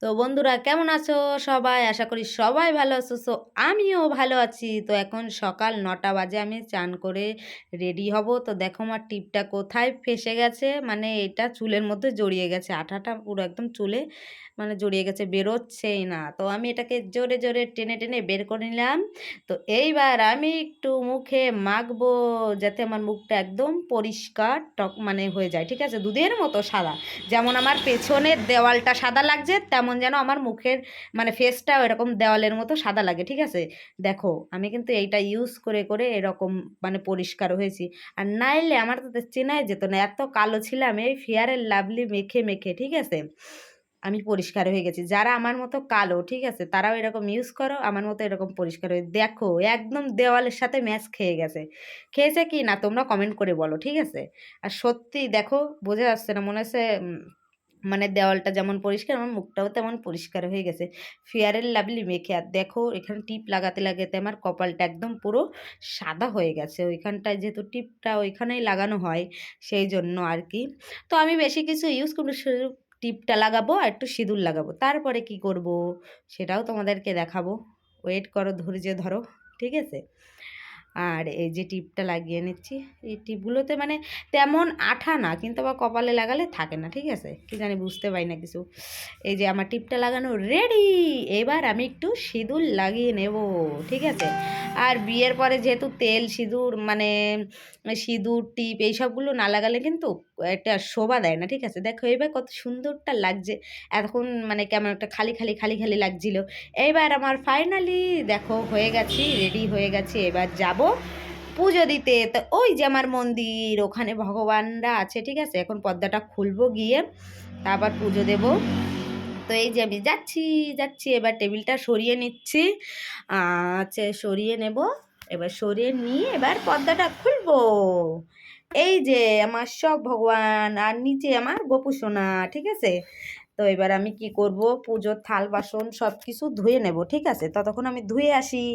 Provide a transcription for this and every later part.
তো বন্ধুরা কেমন আছো সবাই? আশা করি সবাই ভালো আছো। আমিও ভালো আছি। তো এখন সকাল ৯টা বাজে, আমি চান করে রেডি হব। তো দেখো আমার টিপটা কোথায় ফেঁসে গেছে, মানে এটা চুলের মধ্যে জড়িয়ে গেছে, আঠাটা পুরো একদম চুলে মানে জড়িয়ে গেছে, বেরোচ্ছেই না। তো আমি এটাকে জোরে জোরে টেনে টেনে বের করে নিলাম। তো এইবার আমি একটু মুখে মাখবো, যাতে আমার মুখটা একদম পরিষ্কার মানে হয়ে যায়, ঠিক আছে, দুধের মতো সাদা। যেমন আমার পেছনের দেওয়ালটা সাদা লাগছে, তেমন যেন আমার মুখের মানে ফেসটাও এরকম দেওয়ালের মতো সাদা লাগে, ঠিক আছে। দেখো আমি কিন্তু এইটা ইউজ করে করে এরকম মানে পরিষ্কার হয়েছি। আর নাইলে আমার তো চেনাই যেত না, এত কালো ছিলাম এই ফেয়ার অ্যান্ড লাভলি মেখে মেখে, ঠিক আছে। আমি পরিষ্কার হয়ে গেছি। যারা আমার মতো কালো, ঠিক আছে, তারাও এরকম ইউজ করো, আমার মতো এরকম পরিষ্কার হয়ে দেখো একদম দেওয়ালের সাথে ম্যাচ খেয়ে গেছে। খেয়েছে কি না তোমরা কমেন্ট করে বলো, ঠিক আছে। আর সত্যি দেখো, বোঝা যাচ্ছে না, মনে হচ্ছে মানে দেওয়ালটা যেমন পরিষ্কার আমার মুখটাও তেমন পরিষ্কার হয়ে গেছে ফেয়ার অ্যান্ড লাভলি মেখে। আর দেখো এখানে টিপ লাগাতে লাগাতে আমার কপালটা একদম পুরো সাদা হয়ে গেছে, ওইখানটায় যেহেতু টিপটা ওইখানেই লাগানো হয় সেই জন্য আর কি। তো আমি বেশি কিছু ইউজ করবো, শুধু টিপটা লাগাবো আর একটু সিঁদুর লাগাবো, তারপরে কি করব সেটাও তোমাদেরকে দেখাবো। ওয়েট করো, ধৈর্য ধরো, ঠিক আছে। আর এই যে টিপটা লাগিয়ে নিচ্ছি, এই টিপগুলোতে মানে তেমন আঠা না, কিন্তু আবার কপালে লাগালে থাকে না, ঠিক আছে, কি জানি বুঝতে পারি না কিছু। এই যে আমার টিপটা লাগানো রেডি। এবার আমি একটু সিঁদুর লাগিয়ে নেব, ঠিক আছে। আর বিয়ের পরে যেহেতু তেল সিঁদুর মানে সিঁদুর টিপ এইসবগুলো না লাগালে কিন্তু একটা শোভা দেয় না, ঠিক আছে। দেখো এবার কত সুন্দরটা লাগছে, এখন মানে কেমন একটা খালি খালি খালি খালি লাগছিল। এইবার আমার ফাইনালি দেখো হয়ে গেছি, রেডি হয়ে গেছি, এবার যাব পুজো দিতে। তো ওই যে আমার মন্দির, ওখানে ভগবানরা আছে, ঠিক আছে। এখন পর্দাটা খুলবো, গিয়ে তারপর পুজো দেব। তো এই যে আমি যাচ্ছি যাচ্ছি, এবার টেবিলটা সরিয়ে নিচ্ছি, আচ্ছা সরিয়ে নেব। এবার সরিয়ে নিয়ে এবার পর্দাটা খুলবো। এই যে আমার সব ভগবান, আর নিচে আমার গোপু সোনা, ঠিক আছে। তো এবার আমি কি করব, পুজোর থাল বাসন সব কিছু ধুয়ে নেব, ঠিক আছে, ততক্ষণ আমি ধুয়ে আসি।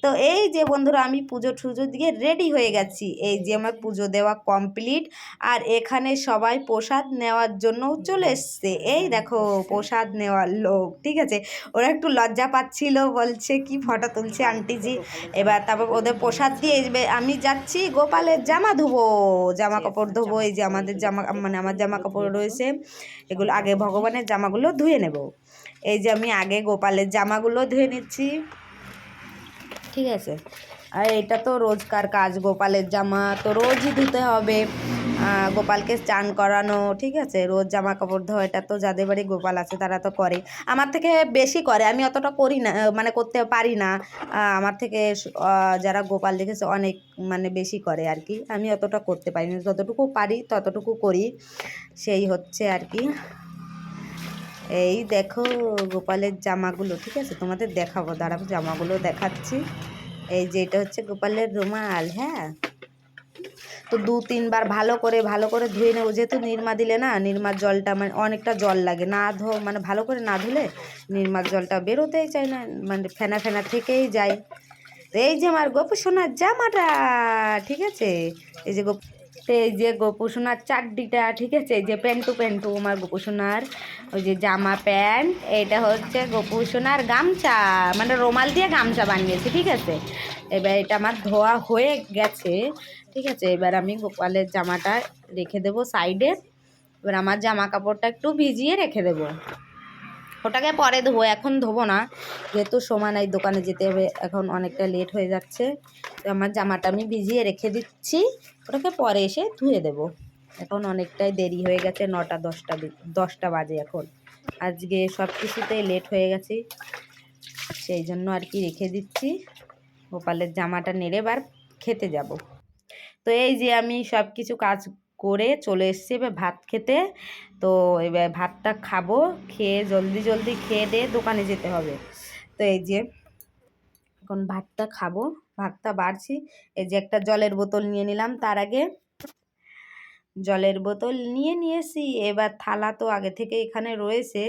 তো এই যে বন্ধুরা আমি পুজো টুজো দিয়ে রেডি হয়ে গেছি, এই যে আমার পুজো দেওয়া কমপ্লিট। আর এখানে সবাই প্রসাদ নেওয়ার জন্য চলে এসছে, এই দেখো প্রসাদ নেওয়ার লোক, ঠিক আছে। ওরা একটু লজ্জা পাচ্ছিল, বলছে কি ফটো তুলছে আন্টিজি। এবার তারপর ওদের প্রসাদ দিয়ে আমি যাচ্ছি গোপালের জামা ধুবো, জামা কাপড় ধোবো। এই যে আমাদের জামা মানে আমার জামা কাপড় রয়েছে, এগুলো আগে ভগবানের জামাগুলো ধুয়ে নেব। এই যে আমি আগে গোপালের জামাগুলো ধুয়ে নিচ্ছি, ঠিক আছে। আর এটা তো রোজকার কাজ, গোপালের জামা তো রোজই ধুতে হবে, গোপালকে চান করানো, ঠিক আছে, রোজ জামা কাপড় ধোয়া, এটা তো যাদের বাড়ি গোপাল আছে তারা তো করে। আমার থেকে বেশি করে, আমি অতটা করি না, মানে করতে পারি না। আমার থেকে যারা গোপাল দেখেছে অনেক মানে বেশি করে আর কি, আমি অতটা করতে পারি না, যতটুকু পারি ততটুকু করি, সেই হচ্ছে আর কি। এই দেখো গোপালের জামাগুলো, ঠিক আছে, তোমাদের দেখাবো, দাঁড়াবো জামাগুলো দেখাচ্ছি। এই যে এটা হচ্ছে গোপালের রুমাল, হ্যাঁ। তো 2-3 বার ভালো করে ধুয়ে নেবো, যেহেতু নিরমা দিলে না, নিরমার জলটা মানে অনেকটা জল লাগে, না মানে ভালো করে না ধুলে নিরমার জলটা বেরোতেই চায় না, মানে ফেনা ফেনা থেকেই যায়। তো এই যে আমার গোপু সোনার জামাটা, ঠিক আছে, এই যে এই যে গোপু সোনার চাড্ডিটা, ঠিক আছে, এই যে প্যান্টু প্যান্টু আমার গোপু সোনার, ওই যে জামা প্যান্ট, এইটা হচ্ছে গোপু সোনার গামছা, মানে রুমাল দিয়ে গামছা বানিয়েছি, ঠিক আছে। এবার এটা আমার ধোয়া হয়ে গেছে, ঠিক আছে। এবার আমি গোপালের জামাটা রেখে দেবো সাইডে। এবার আমার জামা কাপড়টা একটু ভিজিয়ে রেখে দেবো, ওটাকে পরে ধোবো, এখন ধোবো না, যেহেতু সময় নাই, দোকানে যেতে হবে, এখন অনেকটা লেট হয়ে যাচ্ছে। তো আমার জামাটা আমি ভিজিয়ে রেখে দিচ্ছি, ওটাকে পরে এসে ধুয়ে দেব। এখন অনেকটাই দেরি হয়ে গেছে, 9টা 10টা বাজে এখন, আজকে সব কিছুতেই লেট হয়ে গেছি, সেই জন্য আর কি রেখে দিচ্ছি। গোপালের জামাটা নেড়ে এবার খেতে যাব। তো এই যে আমি সব কিছু কাজ করে চলে এসেছি এবার ভাত খেতে। তো এবার ভাতটা খাবো, খেয়ে জলদি জলদি খেয়ে দিয়ে দোকানে যেতে হবে। তো এই যে এখন ভাতটা খাবো, ভাতটা বাড়ছি। এই যে একটা জলের বোতল নিয়ে নিলাম, তার আগে জলের বোতল নিয়েছি। এবার থালা তো আগে থেকে এখানে রয়েছে,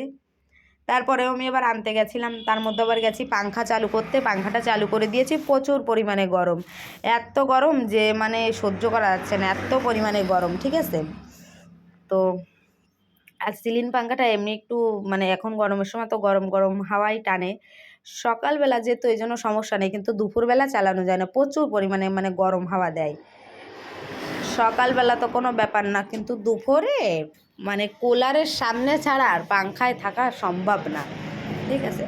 তারপরেও আমি এবার আনতে গেছিলাম, তার মধ্যে আবার গেছি পাংখা চালু করতে, পাংখাটা চালু করে দিয়েছি, প্রচুর পরিমাণে গরম, এত গরম যে মানে সহ্য করা যাচ্ছে না, এত পরিমাণে গরম, ঠিক আছে। তো আর সিলিং পাঙ্খাটা এমনি একটু মানে এখন গরমের সময় তো গরম গরম হাওয়াই টানে। সকালবেলা যেহেতু এই জন্য সমস্যা নেই, কিন্তু দুপুরবেলা চালানো যায় না, প্রচুর পরিমাণে মানে গরম হাওয়া দেয়। সকালবেলা তো কোনো ব্যাপার না, কিন্তু দুপুরে মানে কুলারের সামনে ছাড়া আর পাংখায় থাকা সম্ভব না। ঠিক আছে,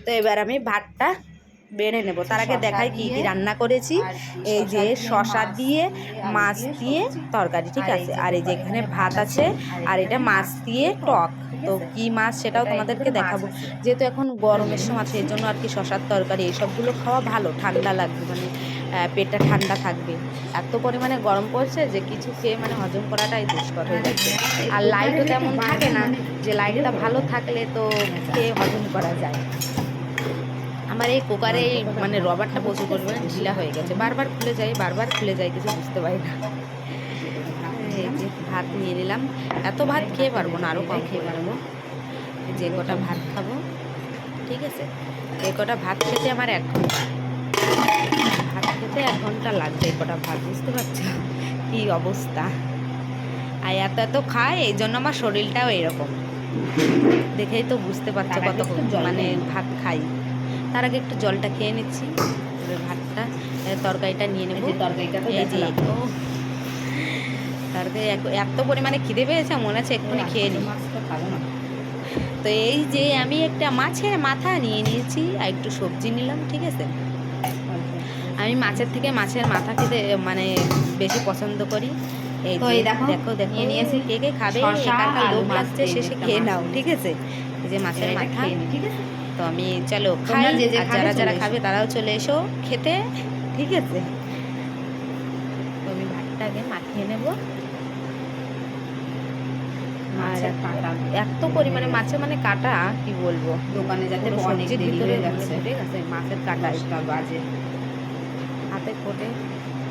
তো এবার আমি ভাতটা বেড়ে নেব। তার আগে দেখাই কী কী রান্না করেছি। এই যে শসা দিয়ে মাছ দিয়ে তরকারি, ঠিক আছে, আর এই যে এখানে ভাত আছে, আর এটা মাছ দিয়ে টক। তো কী মাছ সেটাও তোমাদেরকে দেখাবো। যেহেতু এখন গরমের সময় সেই জন্য আর কি শসার তরকারি এইসবগুলো খাওয়া ভালো, ঠান্ডা লাগবে, মানে পেটটা ঠান্ডা থাকবে। এত পরিমাণে গরম পড়ছে যে কিছু খেয়ে মানে হজম করাটাই দুষ্কর হয়ে যাচ্ছে। আর লাইটও তেমন থাকে না, যে লাইটটা ভালো থাকলে তো খেয়ে হজম করা যায়। আমার এই কুকারে মানে রবারটা প্রচুর পরিমাণে ঢিলা হয়ে গেছে, বারবার খুলে যায়, কিছু বুঝতে পারি না। এই যে ভাত নিয়ে নিলাম, এত ভাত খেয়ে পারবো না, আরও কম খেয়ে পারবো। যে কটা ভাত খাবো, ঠিক আছে, এই কটা ভাত খেতে আমার 1 ঘন্টা, ভাত খেতে 1 ঘন্টা লাগবে। এই কটা ভাত, বুঝতে পারছো কি অবস্থা। আর এত খায়, এই জন্য আমার শরীরটাও এরকম, দেখেই তো বুঝতে পারছো কত মানে ভাত খাই। তার আগে একটু জলটা খেয়ে নিচ্ছি, ভাতটা তরকারিটা নিয়ে নেবো। এই যে ও তরকারি এত পরিমাণে খিদে পেয়েছে, মনে আছে এক্ষুনি খেয়ে নিই। তো এই যে আমি একটা মাছের মাথা নিয়ে নিয়েছি আর একটু সবজি নিলাম, ঠিক আছে। আমি মাছের থেকে মাছের মাথা খেতে মানে বেশি পছন্দ করি। এই যে দেখো নিয়ে নিয়েছি, কে কে খাবে, একাকার লোভ লাগছে, শেষে খেয়ে নাও, ঠিক আছে। এই যে মাছের মাথা, ঠিক আছে। তো আমি চলো খাই, আর যারা যারা খাবে তারাও চলে এসো খেতে, ঠিক আছে। তো আমি ভাতটাকে মাখিয়ে নেব। আর এত পরিমাণে মাছে মানে কাটা, কি বলবো, দোকানে যাতে সবজির ভিতরে ঠিক আছে, মাছের কাটা বাজে, হাতে ফোটে,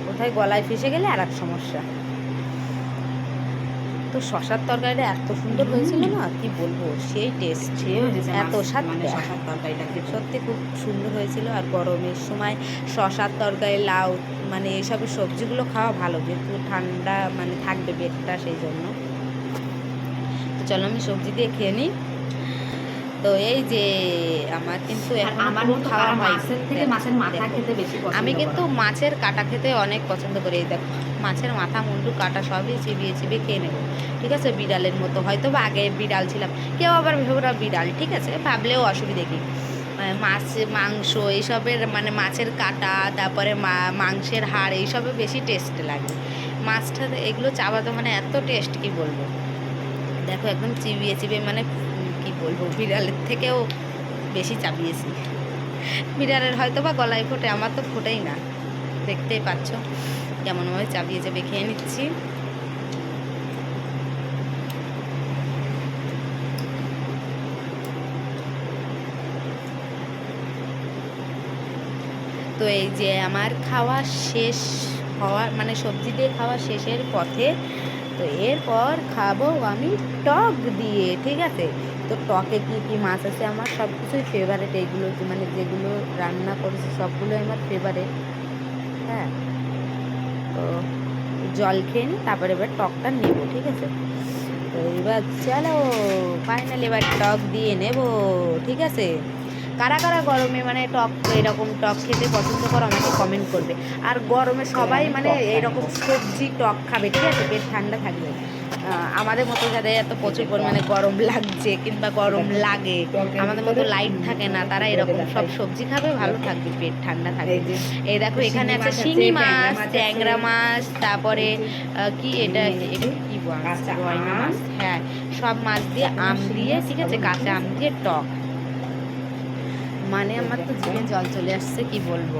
কোথায় গলায় ফেসে গেলে আর এক সমস্যা। তো শশার তরকারিটা এত সুন্দর হয়েছিল না, কি বলবো, সেই টেস্ট, এত স্বাদ, শশার তরকারিটা সত্যি খুব সুন্দর হয়েছিল। আর গরমের সময় শশার তরকারি, লাউ, মানে এইসবের সবজিগুলো খাওয়া ভালো, যেহেতু ঠান্ডা মানে থাকবে পেটটা, সেই জন্য। তো চলো আমি সবজি দিয়ে খেয়ে নিই। তো এই যে আমার কিন্তু আমার খাওয়া মাছের থেকে মাছের মাথা খেতে বেশি পছন্দ। আমি কিন্তু মাছের কাটা খেতে অনেক পছন্দ করি। এই দেখো মাছের মাথা, মুন্ডু, কাটা সবই চিবিয়ে খেয়ে নেবো, ঠিক আছে। বিড়ালের মতো, হয়তো বা আগে বিড়াল ছিলাম, কেউ আবার ভেবে বিড়াল, ঠিক আছে, ভাবলেও অসুবিধে কি। মাছ, মাংস এইসবের মানে মাছের কাটা, তারপরে মাংসের হাড়, এইসবে বেশি টেস্ট লাগে। মাছটা এগুলো চাবাতে মানে এত টেস্ট, কি বলবো। দেখো একদম চিবিয়ে মানে কি বলবো, বিড়ালের থেকেও বেশি চাবিয়েছি। বিড়ালের হয়তো বা গলায় ফোটে, আমার তো ফোটেই না, দেখতেই পাচ্ছ কেমনভাবে চাবিয়ে খেয়ে নিচ্ছি। তো এই যে আমার খাওয়া শেষ হওয়ার মানে সবজি দিয়ে খাওয়া শেষের পথে। তো এরপর খাবো আমি টক দিয়ে, ঠিক আছে। তো টকে কি কি মাছ আছে, আমার সব কিছুই ফেভারেট, এইগুলো মানে যেগুলো রান্না করেছি সবগুলোই আমার ফেভারেট। হ্যাঁ, তো জল খেয়ে নিই, তারপরে এবার টকটা নেব, ঠিক আছে। তো এবার চলো ফাইনালি এবার টক দিয়ে নেব, ঠিক আছে। কারা কারা গরমে মানে টক, এরকম টক খেতে পছন্দ করো আমাকে কমেন্ট করবে। আর গরমে সবাই মানে এইরকম সবজি টক খাবে, ঠিক আছে, পেট ঠান্ডা থাকবে। আমাদের মতো যাদের এত প্রচুর পরিমাণে গরম লাগছে কিংবা গরম লাগে, আমাদের মতো লাইট থাকে না, তারা এরকম সব সবজি খাবে, ভালো থাকবে, পেট ঠান্ডা থাকবে। এই দেখো এখানে আছে শিঙি মাছ, ট্যাংরা মাছ, তারপরে কি এটা কি মাছ, রয়না মাছ, হ্যাঁ, সব মাছ দিয়ে আম দিয়ে, ঠিক আছে, কাঁচা আম দিয়ে টক, মানে আমার তো জিভে জল চলে আসছে, কি বলবো।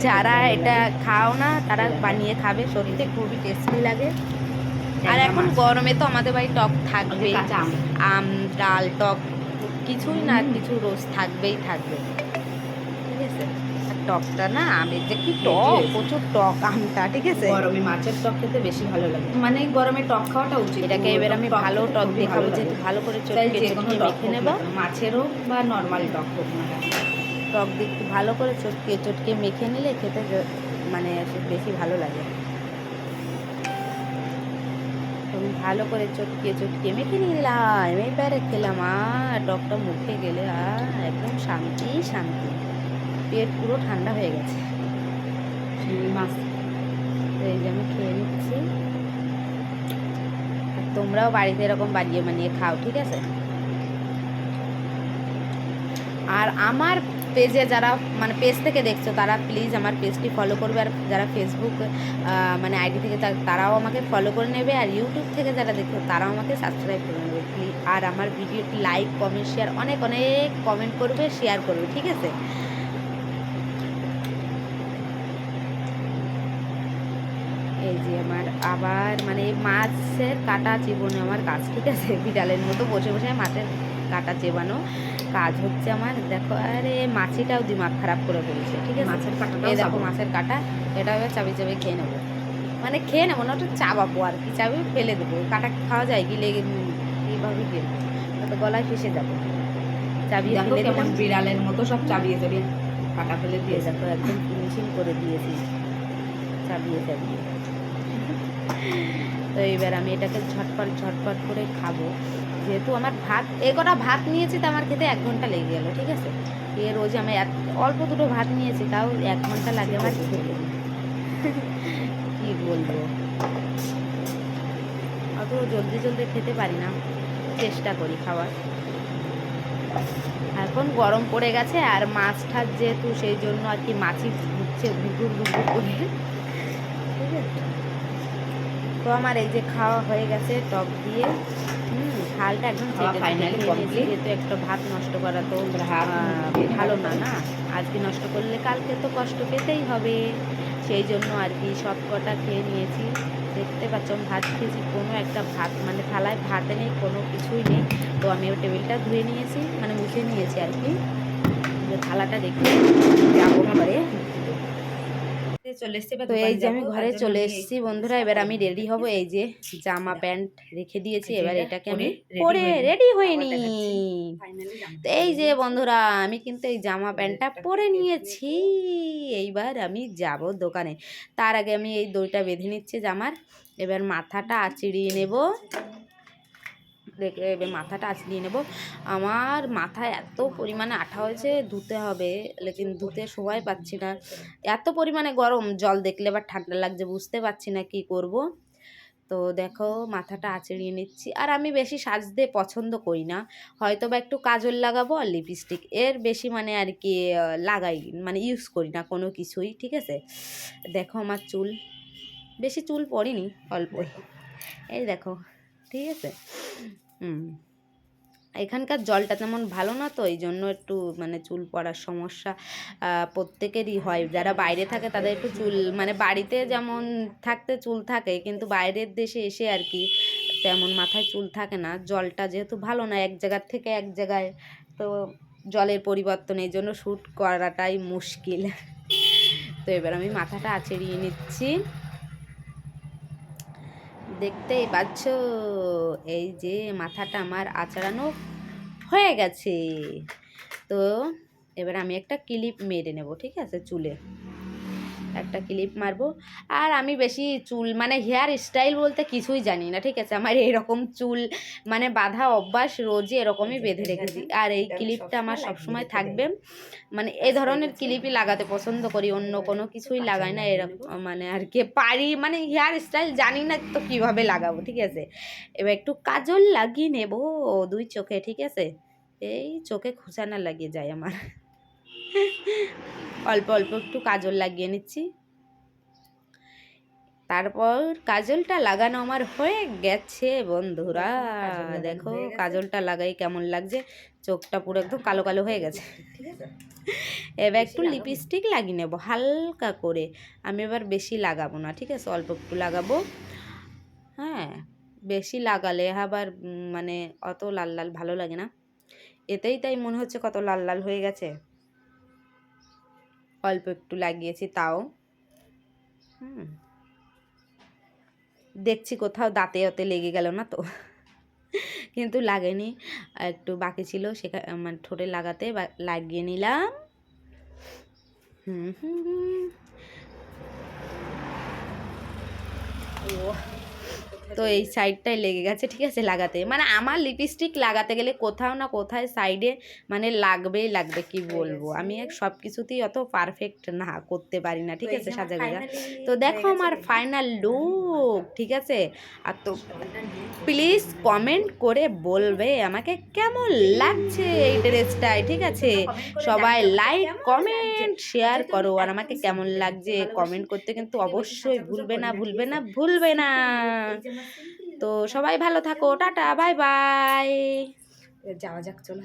যারা এটা খাও না তারা বানিয়ে খাবে, সত্যি খুবই টেস্টি লাগে। আর এখন গরমে তো আমাদের বাড়ি টক থাকবে, আম, ডাল, টক, কিছুই না কিছু রোজ থাকবেই, ঠিক আছে। আর টকটা না, আমের যে কি টক, প্রচুর টক আমটা, ঠিক আছে। গরমে মাছের টক খেতে বেশি ভালো লাগে, মানে গরমে টক খাওয়াটা উচিত। এটাকে এবার আমি ভালো টক দিয়ে খাবো, যেহেতু ভালো করে চটকে মেখে নেবো, মাছেরও বা নর্মাল টক হোক না, টক দিয়ে একটু ভালো করে চটকে মেখে নিলে খেতে মানে বেশি ভালো লাগে। তো ভালো করে চটকিয়ে চটকিয়ে মেখে নিলাম, এবারে খেলাম। টকটা মুখে গেলে একদম শান্তি শান্তি, পেট পুরো ঠান্ডা হয়ে গেছে। মাছ তো এই যে আমি খেয়ে নিচ্ছি, আর তোমরাও বাড়িতে এরকম বানিয়ে বানিয়ে খাও, ঠিক আছে? আর আমার পেজে যারা মানে পেজ থেকে দেখছো তারা প্লিজ আমার পেজটি ফলো করবে, আর যারা ফেসবুক মানে আইডি থেকে তারাও আমাকে ফলো করে নেবে, আর ইউটিউব থেকে যারা দেখছো তারাও আমাকে সাবস্ক্রাইব করে নেবে প্লিজ। আর আমার ভিডিওটি লাইক কমেন্ট শেয়ার অনেক অনেক কমেন্ট করবে, শেয়ার করবে, ঠিক আছে? এই যে আমার আবার মানে মাছের কাটা চিবোনো আমার কাজ, ঠিক আছে? বিড়ালের মতো বসে বসে মাছের কাটা চেবানো কাজ হচ্ছে আমার। দেখো, আরে মাছিটাও দিমাগ খারাপ করে ফেলছে, ঠিক আছে? মাছের কাঁটাটাও এই দেখো চাবো। মাছের কাটা, এটাও চাবি চাবি খেয়ে নেবো, মানে খেয়ে নেবো না, ওটা চাবাবো আর কি, চাবি ফেলে দেবো। কাটা খাওয়া যায় কি, লেগে এইভাবে ফেলবো, তো গলায় ফেসে যাবো। চাবি দেখো ফেলে কেমন দিলাম, বিড়ালের মতো সব চাবিয়ে চাবিয়ে কাটা ফেলে দিয়ে দিয়েছে। দেখো একদম ফিনিশিং করে দিয়েছি চাবিয়ে চাবিয়ে। তো এইবার আমি এটাকে ঝটপট ঝটপট করে খাবো, যেহেতু আমার ভাত কটা ভাত নিয়েছি, তো আমার খেতে 1 ঘন্টা লেগে গেল, ঠিক আছে? রোজ আমি অল্প দুটো ভাত নিয়েছি, তাও 1 ঘন্টা লাগে আমার খেতে। কি বলবো, অত জলদি জলদি খেতে পারি না, চেষ্টা করি খাওয়ার। এখন গরম পড়ে গেছে, আর মাছ ঠাস যেহেতু, সেই জন্য আর কি মাছি ঘুরছে ঘুরঘুর ঘুরঘুর করে, ঠিক আছে? তো আমার এই যে খাওয়া হয়ে গেছে টক দিয়ে, ঝালটা একদম চেটে ফাইনালি খেয়ে নিয়েছি, কমপ্লিট। যেহেতু একটা ভাত নষ্ট করা তো ভালো না, না? আজকে নষ্ট করলে কালকে তো কষ্ট পেতেই হবে, সেই জন্য আর কি সব কটা খেয়ে নিয়েছি। দেখতে পাচ্ছ আমি ভাত খেয়েছি, কোনো একটা ভাত মানে থালায় ভাত নেই, কোনো কিছুই নেই। তো আমি ওই টেবিলটা ধুয়ে নিয়েছি, মানে মুছে নিয়েছি আর কি, যে থালাটা রেখে যাবো ঘরে। চলে এসছে, তো এই যে আমি ঘরে চলে এসেছি বন্ধুরা, এবার আমি রেডি হব। এই যে জামা প্যান্ট রেখে দিয়েছি, এবার এটাকে আমি পরে রেডি হইনি। তো এই যে বন্ধুরা, আমি কিন্তু এই জামা প্যান্টটা পরে নিয়েছি, এইবার আমি যাব দোকানে। তার আগে আমি এই দড়িটা বেঁধে নিচ্ছি জামার, এবার মাথাটা আঁচড়িয়ে নেব, রেখে এবার মাথাটা আঁচড়িয়ে নেব। আমার মাথায় এত পরিমাণে আঠা হয়েছে, ধুতে হবে, লেকিন ধুতে সময় পাচ্ছি না, এত পরিমাণে গরম, জল দেখলে আবার ঠান্ডা লাগছে, বুঝতে পারছি না কি করব। তো দেখো মাথাটা আঁচড়িয়ে নিচ্ছি, আর আমি বেশি সাজতে পছন্দ করি না, হয়তো বা একটু কাজল লাগাবো আর লিপস্টিক, এর বেশি মানে আর কি লাগাই, মানে ইউজ করি না কোনো কিছুই, ঠিক আছে? দেখো আমার চুল, বেশি চুল পড়িনি, অল্পই, এই দেখো, ঠিক আছে? এখানকার জলটা তেমন ভালো না, তো এই জন্য একটু মানে চুল পড়ার সমস্যা প্রত্যেকেরই হয়। যারা বাইরে থাকে তাদের একটু চুল মানে বাড়িতে যেমন থাকতে চুল থাকে, কিন্তু বাইরের দেশে এসে আর কি তেমন মাথায় চুল থাকে না, জলটা যেহেতু ভালো না, এক জায়গার থেকে এক জায়গায়, তো জলের পরিবর্তন, এই জন্য শ্যুট করাটাই মুশকিল। তো এবার আমি মাথাটা আঁচড়িয়ে নিচ্ছি, দেখতেই পাচ্ছ, এই যে মাথাটা আমার আঁচড়ানো হয়ে গেছে। তো এবার আমি একটা ক্লিপ মেরে নেব, ঠিক আছে? চুলে একটা ক্লিপ মারবো। আর আমি বেশি চুল মানে হেয়ার স্টাইল বলতে কিছুই জানি না, ঠিক আছে? আমার এরকম চুল মানে বাঁধা অভ্যাস, রোজই এরকমই বেঁধে রেখেছি, আর এই ক্লিপটা আমার সবসময় থাকবে, মানে এই ধরনের ক্লিপই লাগাতে পছন্দ করি, অন্য কোনো কিছুই লাগাই না, এরকম মানে আর কি পারি, মানে হেয়ার স্টাইল জানি না তো কীভাবে লাগাবো, ঠিক আছে? এবার একটু কাজল লাগিয়ে নেব 2 চোখে, ঠিক আছে? এই চোখে খোঁচা না লাগিয়ে যায় আমার। অল্প অল্প একটু কাজল লাগিয়ে নিচ্ছি, তারপর কাজলটা লাগানো আমার হয়ে গেছে বন্ধুরা। দেখো কাজলটা লাগাই কেমন লাগছে, চোখটা পুরো একদম কালো কালো হয়ে গেছে, ঠিক আছে? এবার একটু লিপস্টিক লাগিয়ে নেবো হালকা করে, আমি এবার বেশি লাগাবো না, ঠিক আছে? অল্প একটু লাগাবো, হ্যাঁ, বেশি লাগালে আবার মানে অত লাল লাল ভালো লাগে না, এতেই তাই মনে হচ্ছে কত লাল লাল হয়ে গেছে। অল্প একটু লাগিয়েছি তাও, দেখছি কোথাও দাঁতে ওতে লেগে গেল না তো, কিন্তু লাগেনি, একটু বাকি ছিল সেখানে মানে ঠোঁটে লাগাতে, লাগিয়ে নিলাম। ও তো এই সাইডটাই লেগে গেছে, ঠিক আছে, লাগাতে। মানে আমার লিপস্টিক লাগাতে গেলে কোথাও না কোথায় সাইডে মানে লাগবেই লাগবে, কি বলবো, আমি সব কিছুতেই অত পারফেক্ট না, করতে পারি না, ঠিক আছে, সাজাগোজা। তো দেখো আমার ফাইনাল লুক, ঠিক আছে। আর তো প্লিজ কমেন্ট করে বলবে আমাকে কেমন লাগছে এই ড্রেসটায়, ঠিক আছে। সবাই লাইক কমেন্ট শেয়ার করো, আর আমাকে কেমন লাগছে কমেন্ট করতে কিন্তু অবশ্যই ভুলবে না, ভুলবে না, ভুলবে না। তো সবাই ভালো থাকো, টাটা, বাই বাই। যাওয়া যাক, চলো।